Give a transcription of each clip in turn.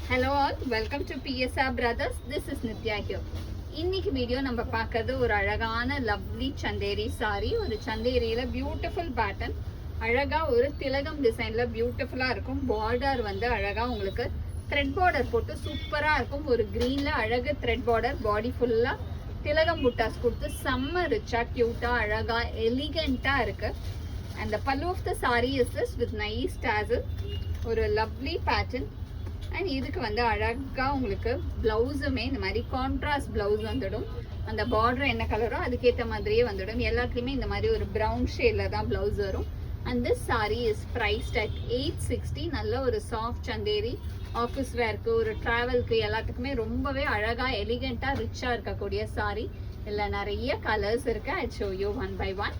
Hello all, welcome to PSR Brothers. This is Nitya here. இன்னைக்கு video நம்ம பார்க்கிறது ஒரு அழகான லவ்லி சந்தேரி சாரி. ஒரு சந்தேரியில பியூட்டிஃபுல் பேட்டர்ன், அழகா ஒரு திலகம் டிசைன்ல பியூட்டிஃபுல்லா இருக்கும். பார்டர் வந்து அழகா உங்களுக்கு த்ரெட் பார்டர் போட்டு சூப்பரா இருக்கும். ஒரு கிரீன்ல அழகு த்ரெட் பார்டர், பாடி ஃபுல்லா திலகம் புட்டாஸ் கொடுத்து செம்ம ரிச்சா கியூட்டா அழகா எலிகண்டா இருக்கு. And the pallu of the saree is this with nice tassel. ஒரு லவ்லி பேட்டர்ன். அண்ட் இதுக்கு வந்து அழகா உங்களுக்கு பிளவுஸுமே இந்த மாதிரி கான்ட்ராஸ்ட் பிளவுஸ் வந்துடும். அந்த பார்டர் என்ன கலரோ அதுக்கேற்ற மாதிரியே வந்துடும். எல்லாத்துலேயுமே இந்த மாதிரி ஒரு ப்ரௌன் ஷேடில் தான் பிளவுஸ் வரும். And this sari is prized at 860. நல்ல ஒரு சாஃப்ட் சந்தேரி, ஆஃபீஸ் வேர்க்கு, ஒரு ட்ராவல்க்கு எல்லாத்துக்குமே ரொம்பவே அழகா எலிகண்டா ரிச்சா இருக்கக்கூடிய சாரீ. இதில் நிறைய கலர்ஸ் இருக்கு. I show you one by one.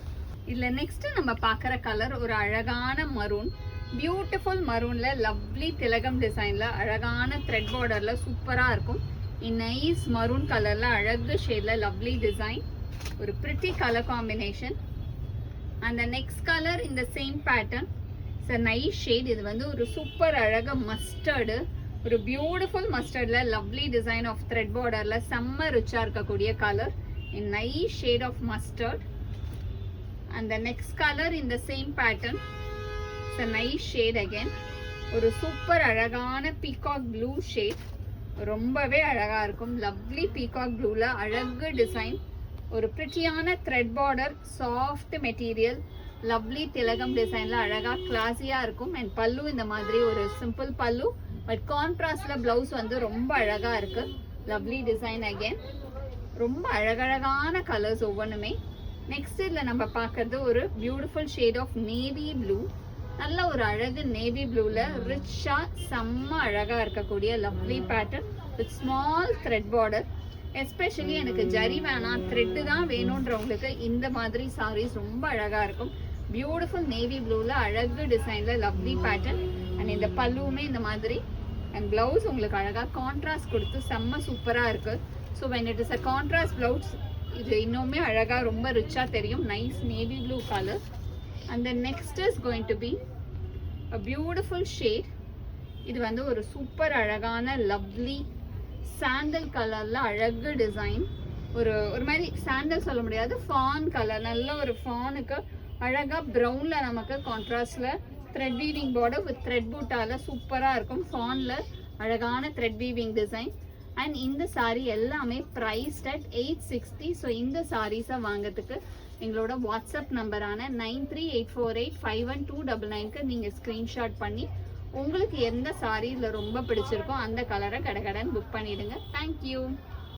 இதில் நெக்ஸ்ட் நம்ம பார்க்குற கலர் ஒரு அழகான மரூன், பியூட்டிஃபுல் மரூன்ல லவ்லி திலகம் டிசைன்ல அழகான த்ரெட் பார்டர்ல சூப்பரா இருக்கும். நைஸ் மரூன் கலர்ல அழகு ஷேட்ல லவ்லி டிசைன், ஒரு பிரிட்டி கலர் காம்பினேஷன். அந்த நெக்ஸ்ட் கலர் இந்த சேம் பேட்டர்ன், நைஸ் ஷேட். இது வந்து ஒரு சூப்பர் அழக மஸ்டர்டு, ஒரு பியூட்டிஃபுல் மஸ்டர்ட்ல லவ்லி டிசைன் ஆஃப் த்ரெட் பார்டர்ல செம்ம ரிச்சா இருக்கக்கூடிய colour. Nice shade of mustard. And the next color in the same pattern, it's a nice shade again. ஒரு சூப்பர் அழகான பீகாக் ப்ளூ ஷேட், ரொம்பவே அழகா இருக்கும். லவ்லி பீகாக் ப்ளூல அழகு டிசைன், ஒரு பிரிட்டியான thread border, soft material, lovely திலகம் டிசைன்ல அழகா கிளாஸியா இருக்கும். அண்ட் பல்லு இந்த மாதிரி ஒரு சிம்பிள் பல்லு, பட் கான்ட்ராஸ்ட்ல பிளவுஸ் வந்து ரொம்ப அழகா இருக்கு. லவ்லி டிசைன் அகேன், ரொம்ப அழகழகான கலர்ஸ் ஒவ்வொன்றுமே. நெக்ஸ்ட் இதில் நம்ம பார்க்கறது ஒரு beautiful shade of navy blue. நல்ல ஒரு அழகு நேவி ப்ளூவில் ரிச்சா செம்ம அழகாக இருக்கக்கூடிய lovely pattern with small thread border. Especially எனக்கு ஜரி வேணாம், த்ரெட்டு தான் வேணுன்றவங்களுக்கு இந்த மாதிரி சாரீஸ் ரொம்ப அழகாக இருக்கும். பியூட்டிஃபுல் நேவி ப்ளூவில் அழகு டிசைனில் லவ்லி பேட்டர்ன். அண்ட் இந்த பல்லுவுமே இந்த மாதிரி. அண்ட் பிளவுஸ் உங்களுக்கு அழகாக கான்ட்ராஸ்ட் கொடுத்து செம்ம சூப்பராக இருக்குது. So when it is a contrast blouse, இது இன்னுமே அழகா ரொம்ப ரிச்சா தெரியும். Nice navy blue colour. And then next is going to be a beautiful shade. இது வந்து ஒரு சூப்பர் அழகான லவ்லி சாண்டல் கலர்ல அழகு டிசைன். ஒரு மாதிரி சாண்டல் சொல்ல முடியாது, ஃபான் கலர். நல்ல ஒரு ஃபானுக்கு அழகா ப்ரௌன்ல நமக்கு கான்ட்ராஸ்ட்ல thread weaving border with thread பூட்டால சூப்பரா இருக்கும். ஃபான்ல அழகான த்ரெட் வீவிங் டிசைன். அண்ட் இந்த சாரீ எல்லாமே ப்ரைஸ்ட் அட் 860. ஸோ இந்த சாரீஸை வாங்கிறதுக்கு எங்களோட வாட்ஸ்அப் நம்பரான 9384851299க்கு நீங்கள் ஸ்க்ரீன்ஷாட் பண்ணி உங்களுக்கு எந்த சாரீ இதில் ரொம்ப பிடிச்சிருக்கோ அந்த கலரை கடகடன் புக் பண்ணிவிடுங்க. தேங்க்யூ.